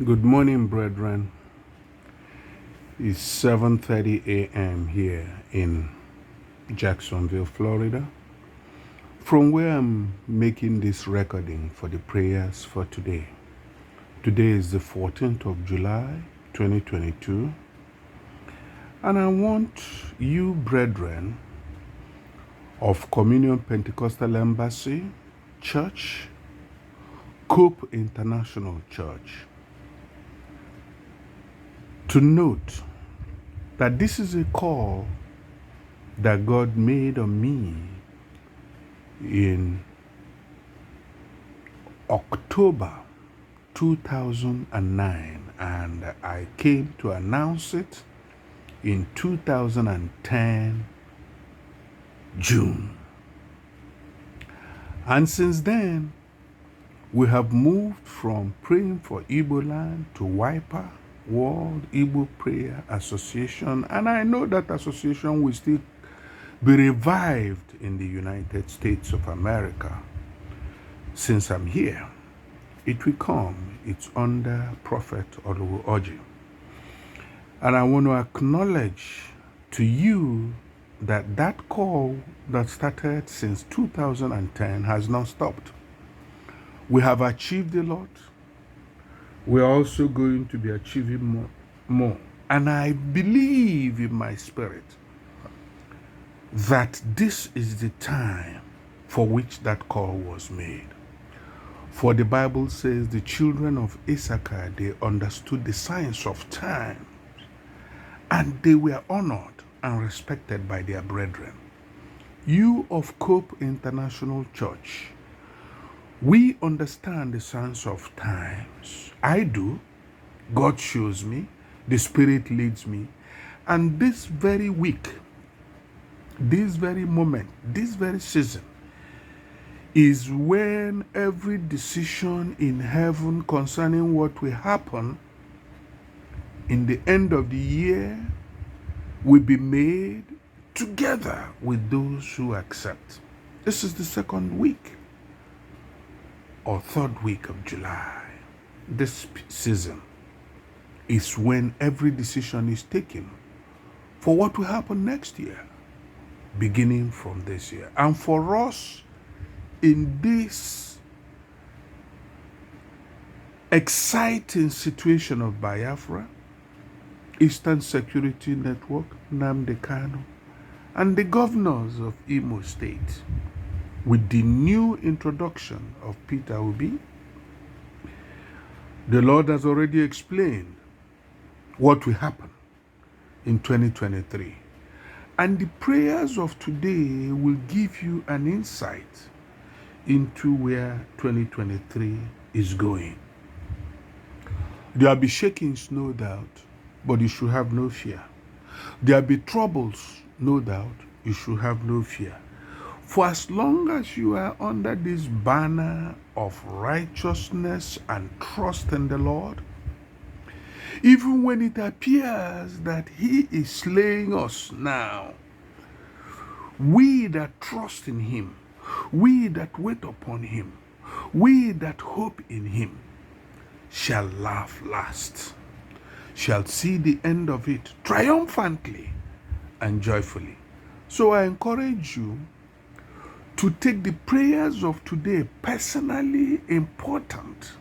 Good morning, brethren. It's 7:30 a.m. here in Jacksonville, Florida, from where I'm making this recording for the prayers for today. Today is the 14th of July, 2022, and I want you, brethren of Communion Pentecostal Embassy Church, Cope International Church, to note that this is a call that God made on me in October 2009, and I came to announce it in 2010 June. And since then, we have moved from praying for Igbo land to WIPA, World Igbo Prayer Association, and I know that association will still be revived in the United States of America. Since I'm here, it will come. It's under Prophet Oluwoji. And I want to acknowledge to you that that call that started since 2010 has not stopped. We have achieved a lot. We're also going to be achieving more. And I believe in my spirit that this is the time for which that call was made. For the Bible says the children of Issachar, they understood the science of time, and they were honored and respected by their brethren. You of Cope International Church, we understand the science of times. I do. God shows me. The Spirit leads me. And this very week, this very moment, this very season is when every decision in heaven concerning what will happen in the end of the year will be made together with those who accept. This is the second week or third week of July. This season is when every decision is taken for what will happen next year, beginning from this year. And for us, in this exciting situation of Biafra, Eastern Security Network, Nnamdi Kanu, and the governors of Imo State, with the new introduction of Peter Obi, the Lord has already explained what will happen in 2023. And the prayers of today will give you an insight into where 2023 is going. There will be shakings, no doubt, but you should have no fear. There will be troubles, no doubt, you should have no fear. For as long as you are under this banner of righteousness and trust in the Lord, even when it appears that He is slaying us now, we that trust in Him, we that wait upon Him, we that hope in Him, shall laugh last, shall see the end of it triumphantly and joyfully. So I encourage you to take the prayers of today personally important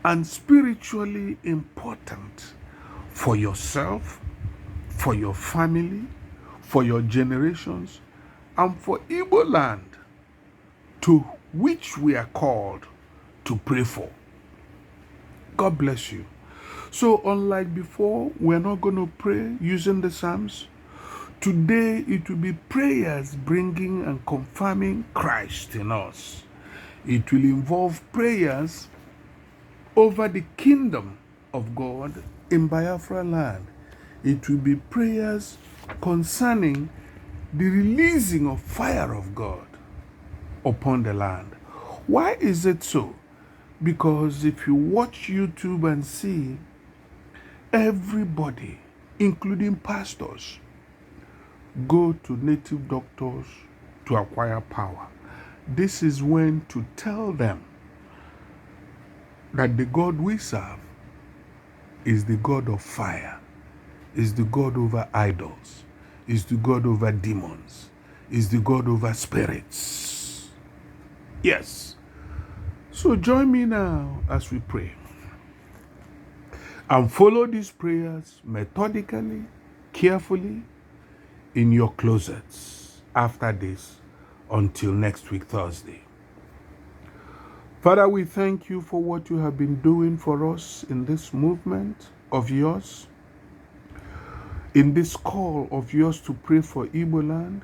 and spiritually important for yourself, for your family, for your generations, and for Igbo land, to which we are called to pray for. God bless you. So unlike before, we're not going to pray using the Psalms. Today, it will be prayers bringing and confirming Christ in us. It will involve prayers over the kingdom of God in Biafra land. It will be prayers concerning the releasing of fire of God upon the land. Why is it so? Because if you watch YouTube and see everybody, including pastors, go to native doctors to acquire power, this is when to tell them that the God we serve is the God of fire, is the God over idols, is the God over demons, is the God over spirits. Yes. So join me now as we pray. And follow these prayers methodically, carefully, in your closets after this until next week, Thursday. Father, we thank you for what you have been doing for us in this movement of yours, in this call of yours to pray for Igbo land.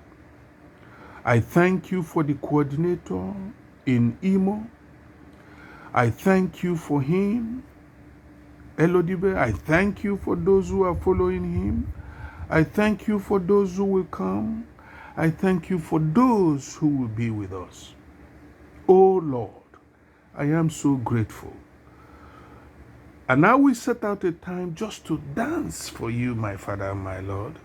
I thank you for the coordinator in Imo. I thank you for him, Elodibe. I thank you for those who are following him. I thank you for those who will come. I thank you for those who will be with us. Oh Lord, I am so grateful. And now we set out a time just to dance for you, my Father and my Lord,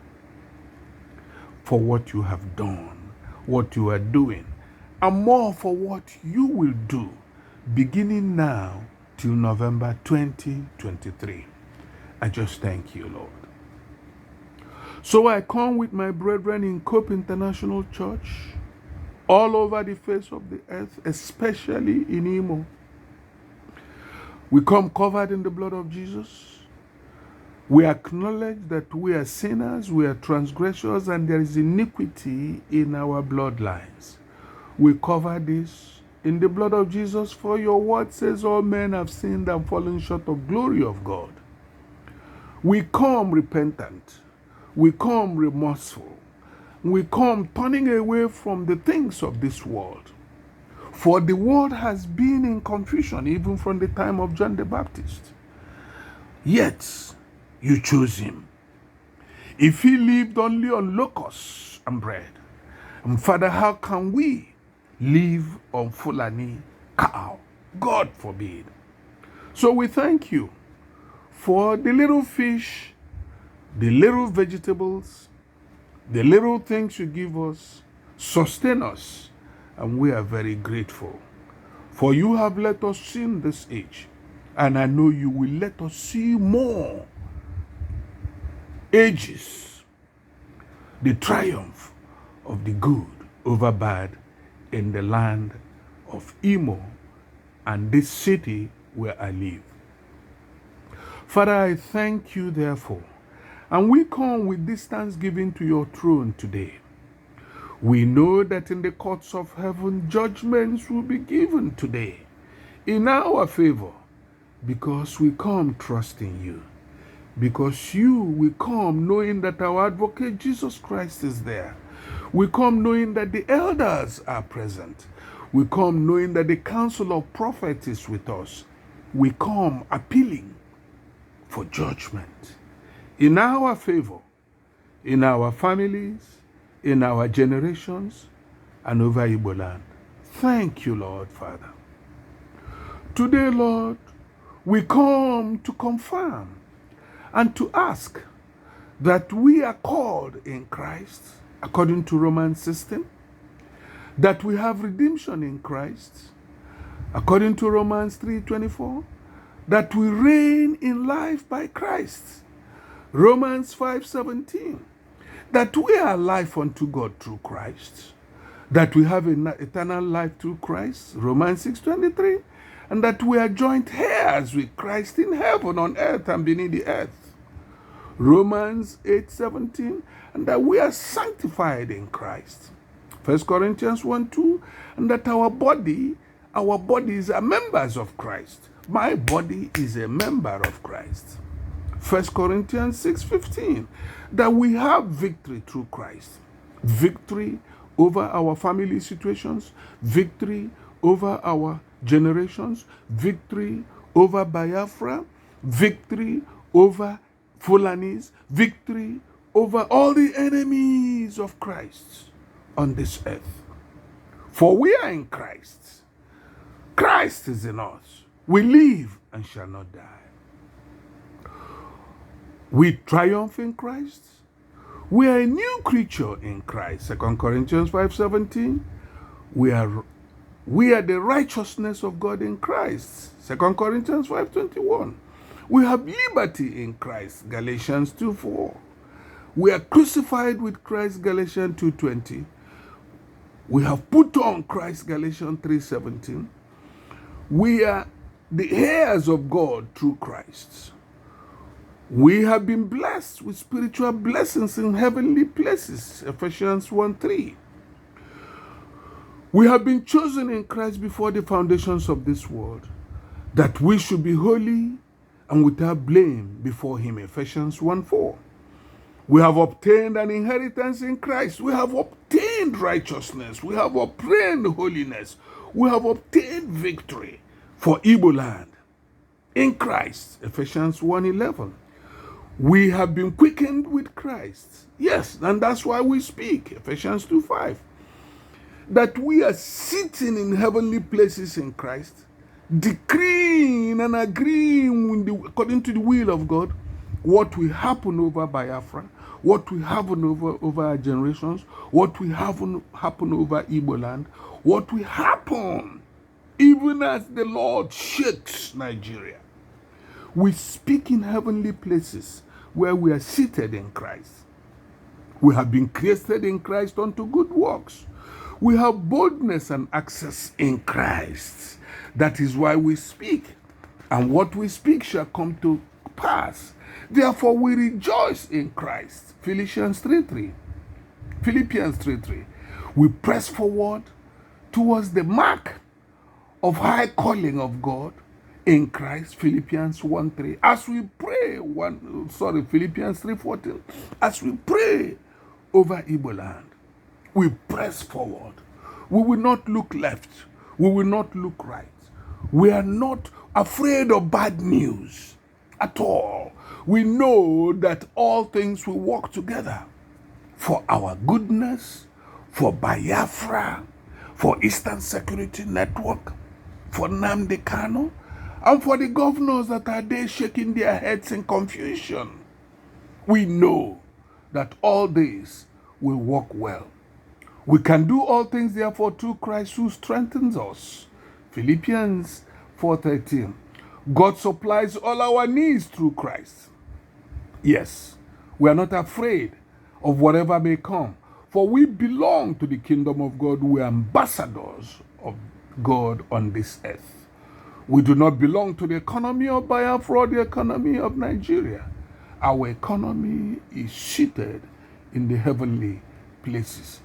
for what you have done, what you are doing, and more for what you will do, beginning now till November 2023. I just thank you, Lord. So I come with my brethren in Cope International Church, all over the face of the earth, especially in Imo. We come covered in the blood of Jesus. We acknowledge that we are sinners, we are transgressors, and there is iniquity in our bloodlines. We cover this in the blood of Jesus, for your word says all men have sinned and fallen short of glory of God. We come repentant. We come remorseful. We come turning away from the things of this world. For the world has been in confusion even from the time of John the Baptist. Yet you chose him. If he lived only on locusts and bread, and Father, how can we live on Fulani cow? God forbid. So we thank you for the little fish, the little vegetables, the little things you give us, sustain us, and we are very grateful. For you have let us see in this age, and I know you will let us see more ages, the triumph of the good over bad in the land of Imo and this city where I live. Father, I thank you therefore, and we come with this thanksgiving to your throne today. We know that in the courts of heaven, judgments will be given today in our favor, because we come trusting you, because you will come knowing that our advocate Jesus Christ is there. We come knowing that the elders are present. We come knowing that the council of prophets is with us. We come appealing for judgment in our favor, in our families, in our generations, and over Igbo land. Thank you, Lord Father. Today, Lord, we come to confirm and to ask that we are called in Christ, according to Romans 16, that we have redemption in Christ, according to Romans 3:24, that we reign in life by Christ, Romans 5:17, that we are alive unto God through Christ, that we have an eternal life through Christ, Romans 6:23, and that we are joint heirs with Christ in heaven, on earth, and beneath the earth, Romans 8:17, and that we are sanctified in Christ, 1 Corinthians 1:2, and that our bodies are members of Christ. My body is a member of Christ. 1 Corinthians 6:15, that we have victory through Christ. Victory over our family situations, victory over our generations, victory over Biafra, victory over Fulanis, victory over all the enemies of Christ on this earth. For we are in Christ. Christ is in us. We live and shall not die. We triumph in Christ. We are a new creature in Christ. 2 Corinthians 5:17. We are the righteousness of God in Christ. 2 Corinthians 5:21. We have liberty in Christ, Galatians 2:4. We are crucified with Christ, Galatians 2:20. We have put on Christ, Galatians 3:17. We are the heirs of God through Christ. We have been blessed with spiritual blessings in heavenly places, Ephesians 1:3. We have been chosen in Christ before the foundations of this world, that we should be holy and without blame before him, Ephesians 1:4. We have obtained an inheritance in Christ. We have obtained righteousness. We have obtained holiness. We have obtained victory for Igbo land in Christ, Ephesians 1:11. We have been quickened with Christ. Yes, and that's why we speak, Ephesians 2:5. That we are sitting in heavenly places in Christ, decreeing and agreeing according to the will of God, what will happen over Biafra, what will happen over our generations, what will happen over Igbo land, what will happen even as the Lord shakes Nigeria. We speak in heavenly places where we are seated in Christ. We have been created in Christ unto good works. We have boldness and access in Christ. That is why we speak. And what we speak shall come to pass. Therefore we rejoice in Christ. Philippians 3:3. We press forward towards the mark of high calling of God in Christ, Philippians 1:3. As we pray, Philippians 3:14. As we pray over Igbo land, we press forward. We will not look left. We will not look right. We are not afraid of bad news at all. We know that all things will work together for our goodness, for Biafra, for Eastern Security Network, for Nnamdi Kanu, and for the governors that are there shaking their heads in confusion. We know that all this will work well. We can do all things, therefore, through Christ who strengthens us. Philippians 4:13. God supplies all our needs through Christ. Yes, we are not afraid of whatever may come, for we belong to the kingdom of God. We are ambassadors of God on this earth. We do not belong to the economy of Biafra or the economy of Nigeria. Our economy is seated in the heavenly places.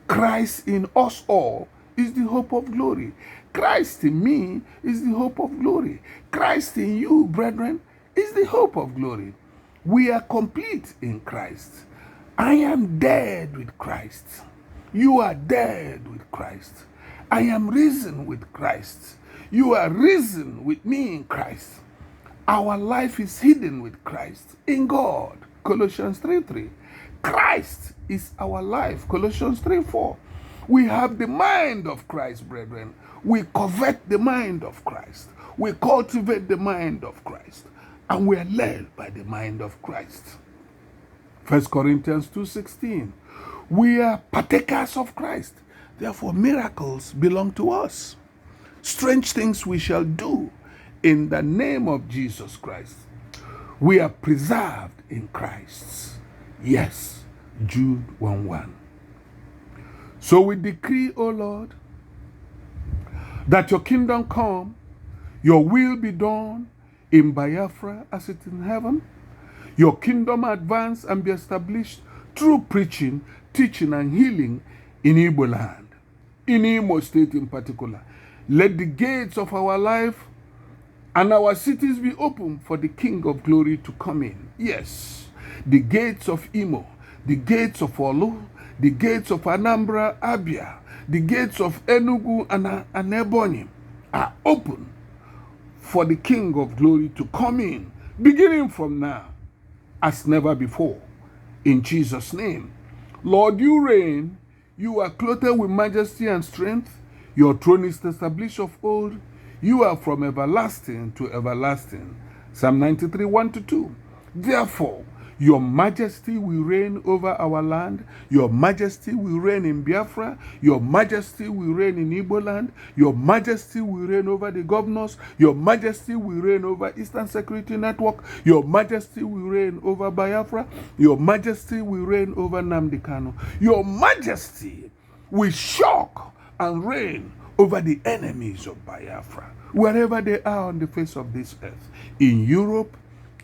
Christ in us all is the hope of glory. Christ in me is the hope of glory. Christ in you, brethren, is the hope of glory. We are complete in Christ. I am dead with Christ. You are dead with Christ. I am risen with Christ. You are risen with me in Christ. Our life is hidden with Christ in God. Colossians 3:3. Christ is our life. Colossians 3:4. We have the mind of Christ, brethren. We covet the mind of Christ. We cultivate the mind of Christ. And we are led by the mind of Christ. 1 Corinthians 2:16. We are partakers of Christ. Therefore, miracles belong to us. Strange things we shall do in the name of Jesus Christ. We are preserved in Christ. Yes, Jude 1:1. So we decree, O Lord, that your kingdom come, your will be done in Biafra as it is in heaven. Your kingdom advance and be established through preaching, teaching, and healing in Igbo land, in Imo State in particular. Let the gates of our life and our cities be open for the King of Glory to come in. Yes, the gates of Imo, the gates of Olu, the gates of Anambra, Abia, the gates of Enugu and Ebonyi are open for the King of Glory to come in, beginning from now, as never before. In Jesus' name. Lord, you reign. You are clothed with majesty and strength. Your throne is established of old. You are from everlasting to everlasting. Psalm 93:1-2. Therefore, Your majesty will reign over our land. Your majesty will reign in Biafra. Your majesty will reign in Igbo land. Your majesty will reign over the governors. Your majesty will reign over Eastern Security Network. Your majesty will reign over Biafra. Your majesty will reign over Nnamdi Kanu. Your majesty will shock and reign over the enemies of Biafra, wherever they are on the face of this earth, in Europe,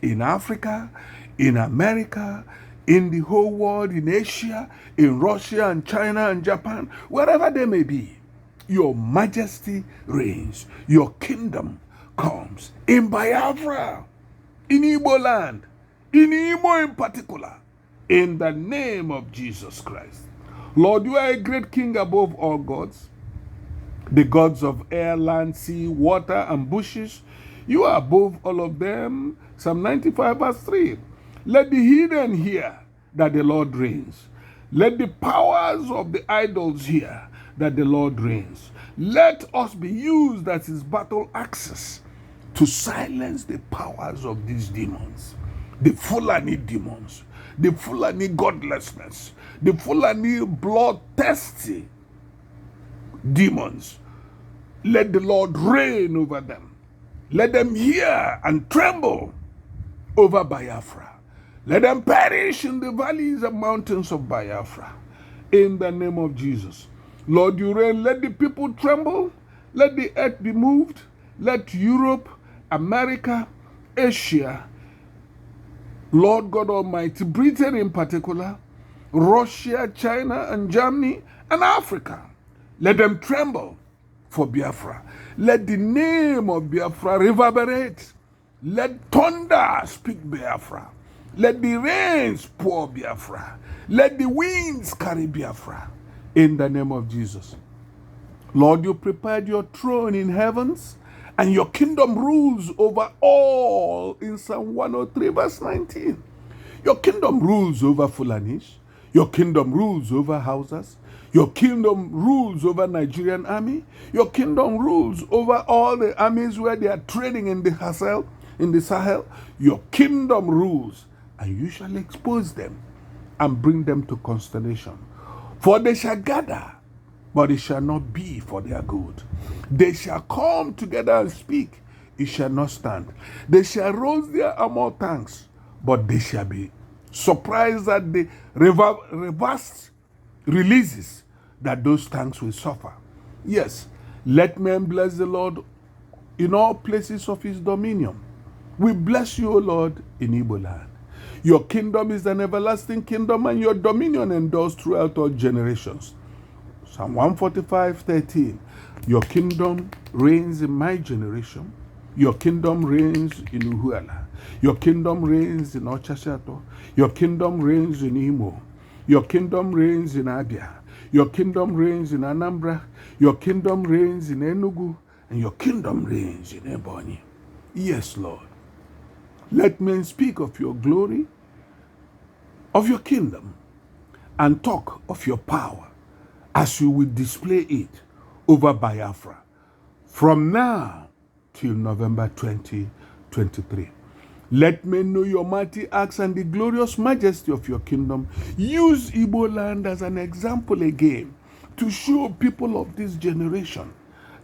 in Africa, in America, in the whole world, in Asia, in Russia and China and Japan, wherever they may be. Your majesty reigns. Your kingdom comes in Biafra, in Igbo land, in Igbo in particular, in the name of Jesus Christ. Lord, you are a great king above all gods, the gods of air, land, sea, water, and bushes. You are above all of them. Psalm 95 verse 3. Let the heathen hear that the Lord reigns. Let the powers of the idols hear that the Lord reigns. Let us be used as his battle axes to silence the powers of these demons, the Fulani demons, the Fulani godlessness, the Fulani bloodthirsty demons. Let the Lord reign over them. Let them hear and tremble over Biafra. Let them perish in the valleys and mountains of Biafra. In the name of Jesus. Lord, you reign. Let the people tremble. Let the earth be moved. Let Europe, America, Asia, Lord God Almighty, Britain in particular, Russia, China, and Germany, and Africa, let them tremble for Biafra. Let the name of Biafra reverberate. Let thunder speak Biafra. Let the rains pour Biafra. Let the winds carry Biafra. In the name of Jesus. Lord, you prepared your throne in heavens, and your kingdom rules over all in Psalm 103 verse 19. Your kingdom rules over Fulanis. Your kingdom rules over Hausas. Your kingdom rules over Nigerian army. Your kingdom rules over all the armies where they are trading in the Sahel. Your kingdom rules, and you shall expose them and bring them to consternation. For they shall gather, but it shall not be for their good. They shall come together and speak, it shall not stand. They shall raise their armor tanks, but they shall be surprised at the reversed releases that those tanks will suffer. Yes, let men bless the Lord in all places of his dominion. We bless you, O Lord, in Igbo land. Your kingdom is an everlasting kingdom, and your dominion endures throughout all generations. Psalm 145:13. Your kingdom reigns in my generation. Your kingdom reigns in Uhuala. Your kingdom reigns in Ochashato. Your kingdom reigns in Imo. Your kingdom reigns in Abia. Your kingdom reigns in Anambra. Your kingdom reigns in Enugu. And your kingdom reigns in Ebonyi. Yes, Lord. Let men speak of your glory, of your kingdom, and talk of your power as you will display it over Biafra from now till November 2023. Let men know your mighty acts and the glorious majesty of your kingdom. Use Igbo land as an example again to show people of this generation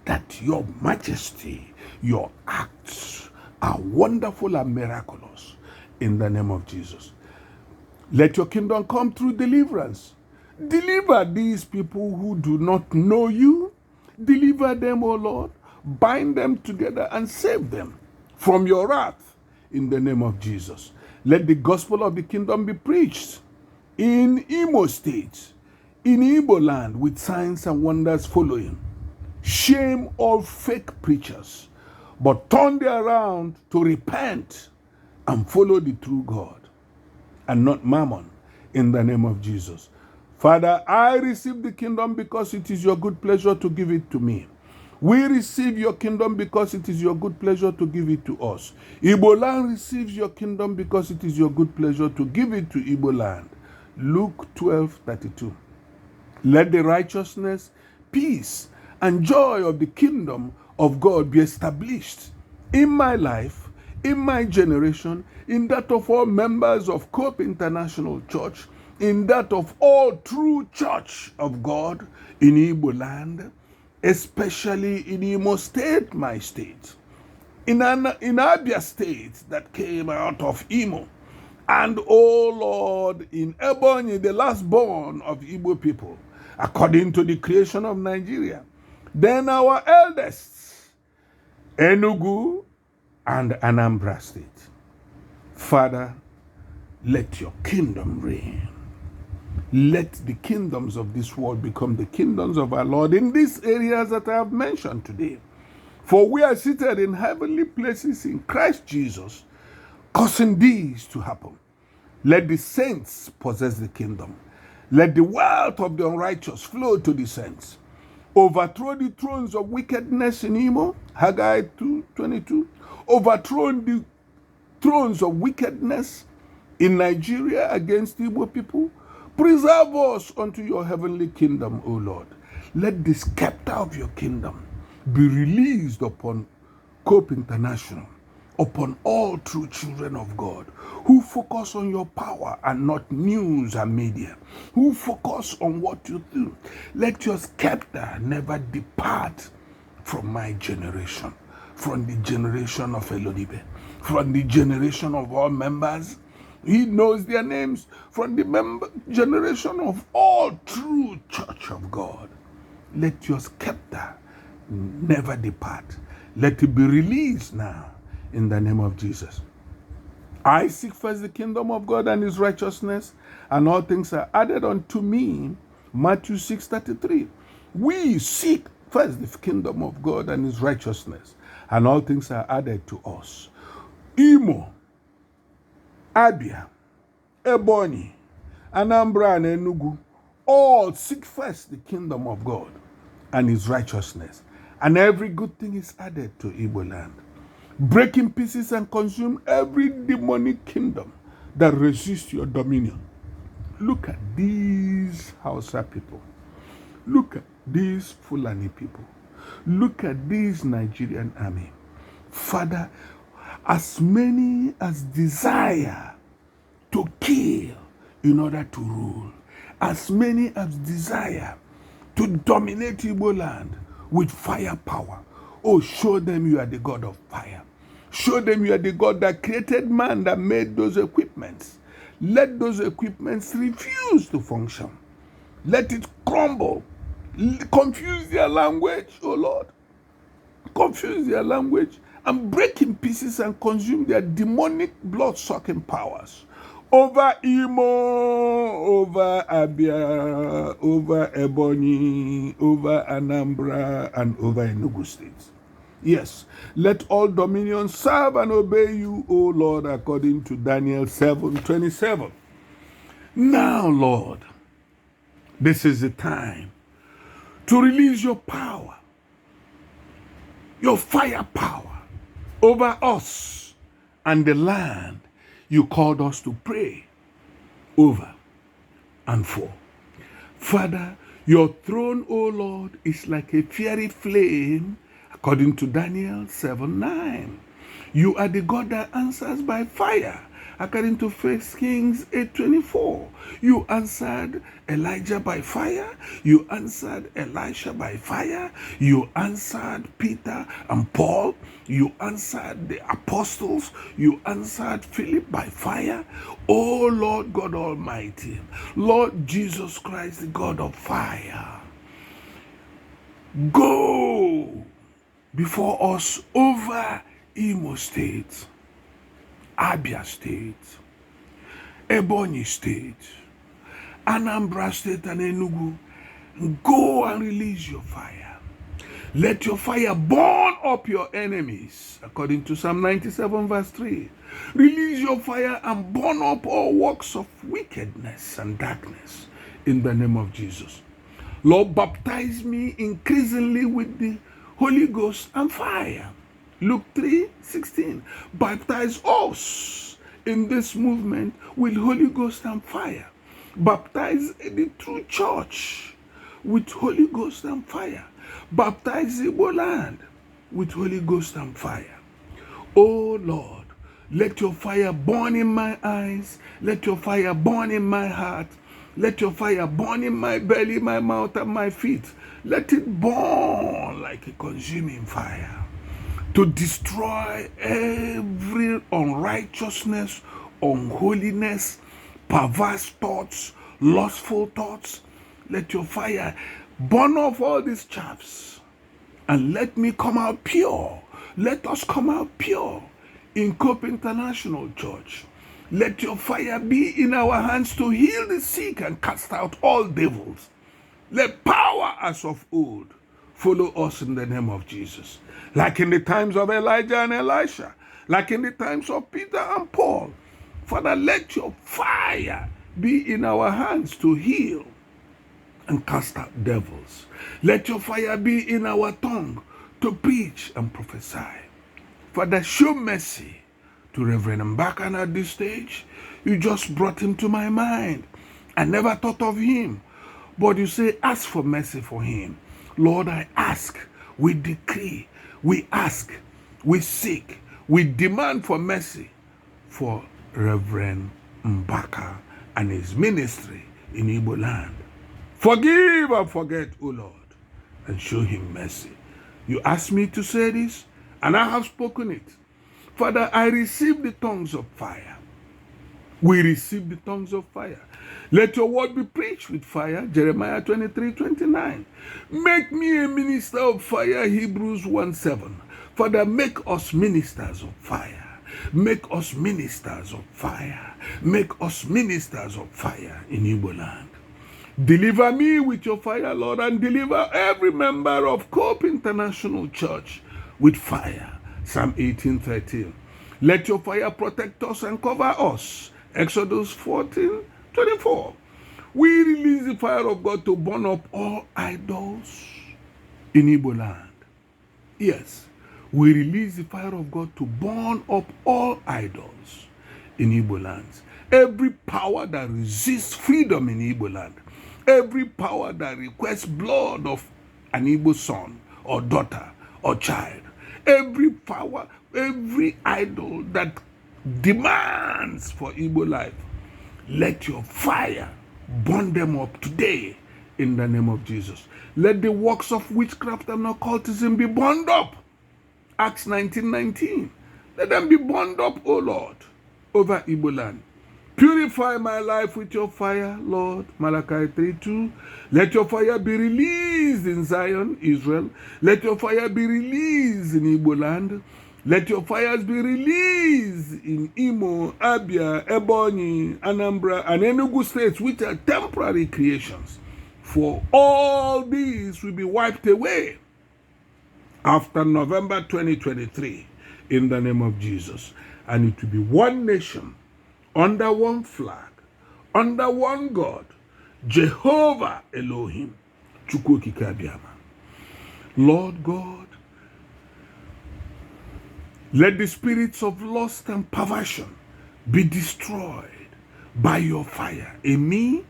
that your majesty, your acts are wonderful and miraculous in the name of Jesus. Let your kingdom come through deliverance. Deliver these people who do not know you. Deliver them, O Lord. Bind them together and save them from your wrath in the name of Jesus. Let the gospel of the kingdom be preached in Imo State, in Igbo land, with signs and wonders following. Shame all fake preachers, but turn them around to repent and follow the true God and not mammon in the name of Jesus. Father, I receive the kingdom because it is your good pleasure to give it to me. We receive your kingdom because it is your good pleasure to give it to us. Igbo land receives your kingdom because it is your good pleasure to give it to Igbo land. Luke 12:32. Let the righteousness, peace, and joy of the kingdom of God be established in my life, in my generation, in that of all members of Cope International Church, in that of all true church of God in Igbo land, especially in Imo State, my state, in Abia State that came out of Imo, and oh Lord, in Ebonyi, the last born of Igbo people, according to the creation of Nigeria. Then our eldest, Enugu and Anambra State. Father, let your kingdom reign. Let the kingdoms of this world become the kingdoms of our Lord in these areas that I have mentioned today. For we are seated in heavenly places in Christ Jesus, causing these to happen. Let the saints possess the kingdom. Let the wealth of the unrighteous flow to the saints. Overthrow the thrones of wickedness in Imo, Haggai 2:22. Overthrow the thrones of wickedness in Nigeria against Igbo people. Preserve us unto your heavenly kingdom, O Lord. Let the scepter of your kingdom be released upon Cope International, upon all true children of God who focus on your power and not news and media, who focus on what you do. Let your scepter never depart from my generation, from the generation of Elodibe, from the generation of all members. He knows their names, from the generation of all true church of God. Let your scepter never depart. Let it be released now in the name of Jesus. I seek first the kingdom of God and his righteousness, and all things are added unto me. Matthew 6:33. We seek first the kingdom of God and his righteousness, and all things are added to us. Imo, Abia, Ebonyi, Anambra, and Enugu all seek first the kingdom of God and his righteousness, and every good thing is added to Igbo land. Break in pieces and consume every demonic kingdom that resists your dominion. Look at these Hausa people. Look at these Fulani people. Look at this Nigerian army. Father, as many as desire to kill in order to rule, as many as desire to dominate Igbo land with firepower, oh, show them you are the God of fire. Show them you are the God that created man, that made those equipments. Let those equipments refuse to function. Let it crumble. Confuse their language, oh Lord. Confuse their language and break in pieces and consume their demonic blood-sucking powers over Imo, over Abia, over Ebonyi, over Anambra, and over Enugu states. Yes, let all dominions serve and obey you, O Lord, according to Daniel 7:27. Now, Lord, this is the time to release your power, your firepower over us and the land you called us to pray over and for. Father, your throne, O Lord, is like a fiery flame, according to Daniel 7:9. You are the God that answers by fire, according to 1 Kings 8:24. You answered Elijah by fire. You answered Elisha by fire. You answered Peter and Paul. You answered the apostles. You answered Philip by fire. Oh Lord God Almighty, Lord Jesus Christ, the God of fire, go before us over Imo State, Abia State, Ebonyi State, Anambra State, and Enugu. Go and release your fire. Let your fire burn up your enemies, according to Psalm 97 verse 3. Release your fire and burn up all works of wickedness and darkness in the name of Jesus. Lord, baptize me increasingly with the Holy Ghost and fire. Luke 3:16. Baptize us in this movement with Holy Ghost and fire. Baptize the true church with Holy Ghost and fire. Baptize the Igbo land with Holy Ghost and fire. Oh Lord, Let your fire burn in my eyes. Let your fire burn in my heart. Let your fire burn in my belly, my mouth, and my feet. Let it burn like a consuming fire to destroy every unrighteousness, unholiness, perverse thoughts, lustful thoughts. Let your fire burn off all these chaffs and let me come out pure. Let us come out pure in Cope International Church. Let your fire be in our hands to heal the sick and cast out all devils. Let power as of old follow us in the name of Jesus. Like in the times of Elijah and Elisha, like in the times of Peter and Paul. Father, let your fire be in our hands to heal and cast out devils. Let your fire be in our tongue to preach and prophesy. Father, show mercy to Reverend Mbaka at this stage. You just brought him to my mind. I never thought of him. But you say, ask for mercy for him. Lord, I ask, we decree, we ask, we seek, we demand for mercy for Reverend Mbaka and his ministry in Igbo land. Forgive and forget, O Lord, and show him mercy. You asked me to say this, and I have spoken it. Father, I receive the tongues of fire. We receive the tongues of fire. Let your word be preached with fire. Jeremiah 23:29. Make me a minister of fire. Hebrews 1:7. Father, make us ministers of fire. Make us ministers of fire. Make us ministers of fire in Igbo land. Deliver me with your fire, Lord, and deliver every member of Cope International Church with fire. Psalm 18:13. Let your fire protect us and cover us. Exodus 14:24. We release the fire of God to burn up all idols in Igbo land. Yes, we release the fire of God to burn up all idols in Igbo lands. Every power that resists freedom in Igbo land, every power that requests blood of an Igbo son or daughter or child, every power, every idol that demands for Igbo life, let your fire burn them up today in the name of Jesus. Let the works of witchcraft and occultism be burned up. Acts 19:19. Let them be burned up, O Lord, over Igbo land. Purify my life with your fire, Lord. Malachi 3:2. Let your fire be released in Zion, Israel. Let your fire be released in Igbo land. Let your fires be released in Imo, Abia, Ebonyi, Anambra, and Enugu states, which are temporary creations. For all these will be wiped away after November 2023 in the name of Jesus. And it will be one nation, under one flag, under one God, Jehovah Elohim, Chukwu Okike Abiama. Lord God, let the spirits of lust and perversion be destroyed by your fire in me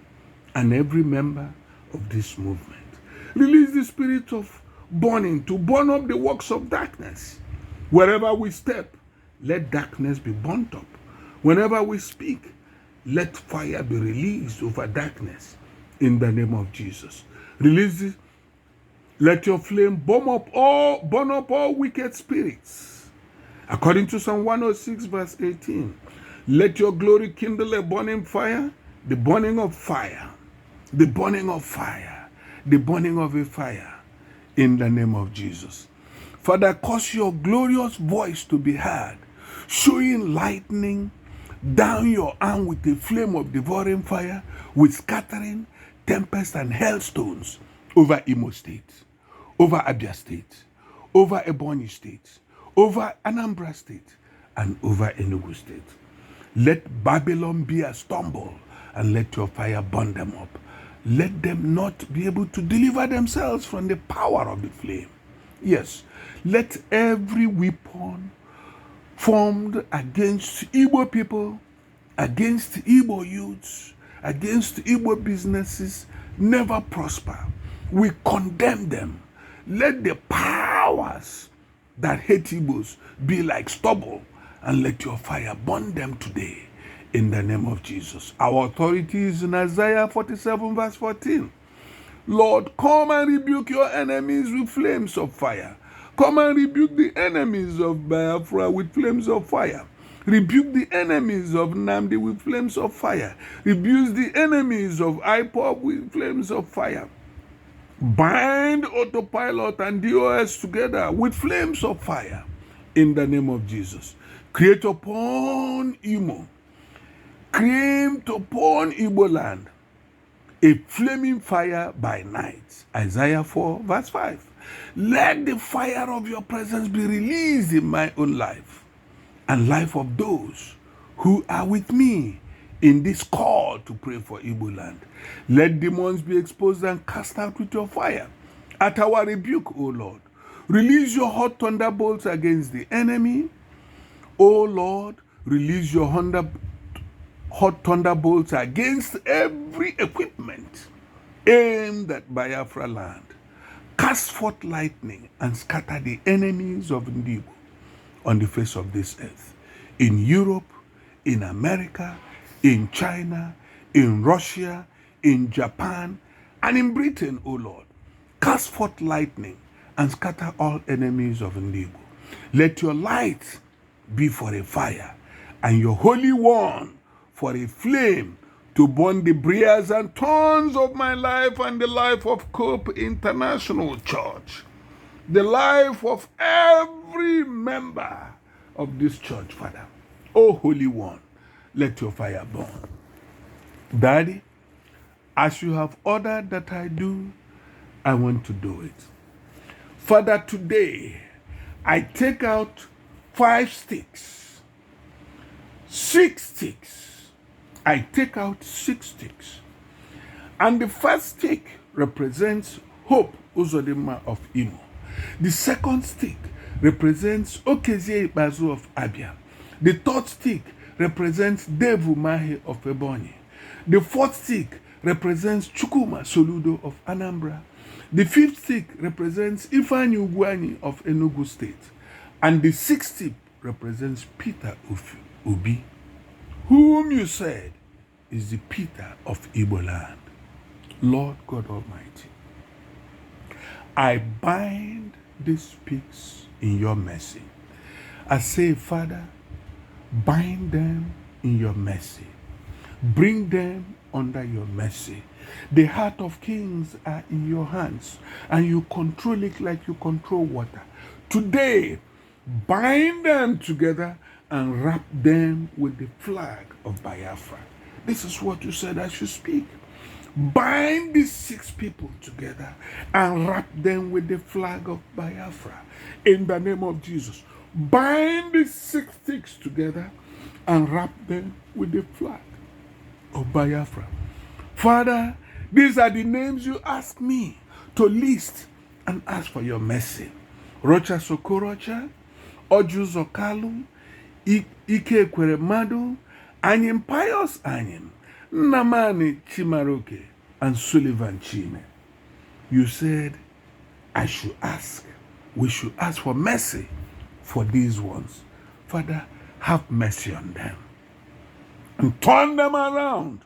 and every member of this movement. Release the spirit of burning to burn up the works of darkness. Wherever we step, let darkness be burnt up. Whenever we speak, let fire be released over darkness in the name of Jesus. Release it. Let your flame burn up all wicked spirits. According to Psalm 106 verse 18, let your glory kindle a burning fire, the burning of fire, the burning of fire, the burning of a fire in the name of Jesus. Father, cause your glorious voice to be heard, showing lightning down your arm with a flame of devouring fire, with scattering, tempest, and hailstones over Imo State, over Abia State, over Ebonyi State, over Anambra State, and over Enugu State. Let Babylon be a stumble, and let your fire burn them up. Let them not be able to deliver themselves from the power of the flame. Yes, let every weapon formed against Igbo people, against Igbo youths, against Igbo businesses never prosper. We condemn them. Let the powers that hate Igbos be like stubble and let your fire burn them today in the name of Jesus. Our authority is in Isaiah 47 verse 14. Lord, come and rebuke your enemies with flames of fire. Come and rebuke the enemies of Biafra with flames of fire. Rebuke the enemies of Namdi with flames of fire. Rebuke the enemies of IPOB with flames of fire. Bind autopilot and DOS together with flames of fire in the name of Jesus. Create upon Imo, create upon Igbo land a flaming fire by night. Isaiah 4 verse 5. Let the fire of your presence be released in my own life and life of those who are with me in this call to pray for Igbo land. Let demons be exposed and cast out with your fire. At our rebuke, O Lord, release your hot thunderbolts against the enemy. O Lord, release your hot thunderbolts against every equipment aimed at Biafra land. Cast forth lightning and scatter the enemies of Igbo on the face of this earth. In Europe, in America, in China, in Russia, in Japan, and in Britain, O Lord. Cast forth lightning and scatter all enemies of Igbo. Let your light be for a fire, and your Holy One for a flame to burn the briars and thorns of my life and the life of Cope International Church, the life of every member of this church, Father. O Holy One, let your fire burn. Daddy, as you have ordered that I do, I want to do it. Father, today, I take out 5 sticks, 6 sticks. I take out 6 sticks. And the first stick represents Hope Uzodinma of Imo. The second stick represents Okezie Ikpeazu of Abia. The third stick represents Devu Mahe of Ebonyi. The fourth stick represents Chukwuma Soludo of Anambra. The fifth stick represents Ifeanyi Ugwuanyi of Enugu State. And the sixth stick represents Peter Obi, whom you said is the Peter of Igbo land. Lord God Almighty, I bind these pigs in your mercy. I say, Father, bind them in your mercy. Bring them under your mercy. The heart of kings are in your hands, and you control it like you control water. Today, bind them together and wrap them with the flag of Biafra. This is what you said I should speak. Bind these 6 people together and wrap them with the flag of Biafra. In the name of Jesus. Bind these 6 sticks together and wrap them with the flag of Biafra. Father, these are the names you asked me to list and ask for your mercy. Rocha Sokorocha, Oju Zokalu, Ike Kweremadu, Anyim Pius Anyim, Nnamani Chimaroke, and Sullivan Chime. You said, we should ask for mercy for these ones. Father, have mercy on them and turn them around.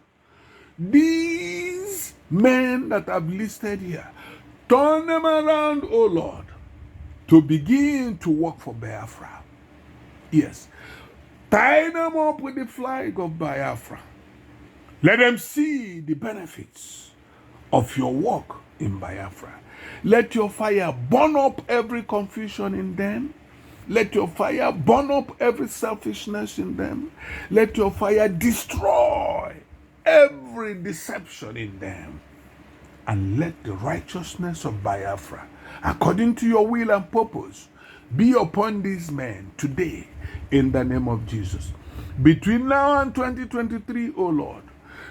These men that I've listed here, turn them around, O Lord, to begin to work for Biafra. Yes. Tie them up with the flag of Biafra. Let them see the benefits of your work in Biafra. Let your fire burn up every confusion in them. Let your fire burn up every selfishness in them. Let your fire destroy every deception in them. And let the righteousness of Biafra, according to your will and purpose, be upon these men today in the name of Jesus. Between now and 2023, O Lord,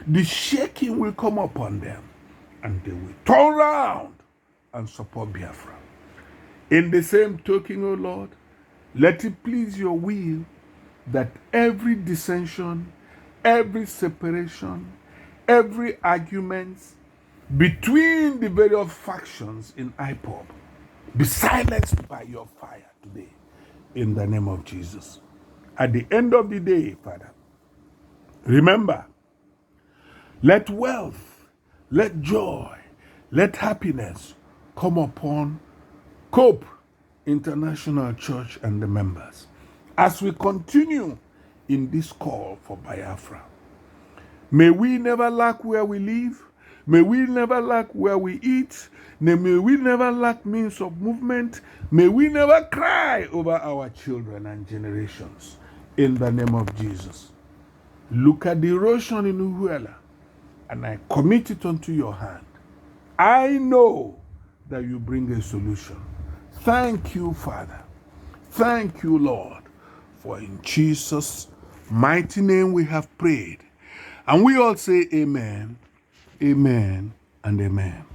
the shaking will come upon them and they will turn around and support Biafra. In the same token, O Lord, let it please your will that every dissension, every separation, every argument between the various factions in IPOB be silenced by your fire today in the name of Jesus. At the end of the day, Father, remember, let wealth, let joy, let happiness come upon Cope International Church and the members as we continue in this call for Biafra. May we never lack where we live. May we never lack where we eat. May we never lack means of movement. May we never cry over our children and generations. In the name of Jesus. Look at the erosion in Uhuela, and I commit it unto your hand. I know that you bring a solution. Thank you, Father. Thank you, Lord, for in Jesus' mighty name we have prayed. And we all say amen, amen, and amen.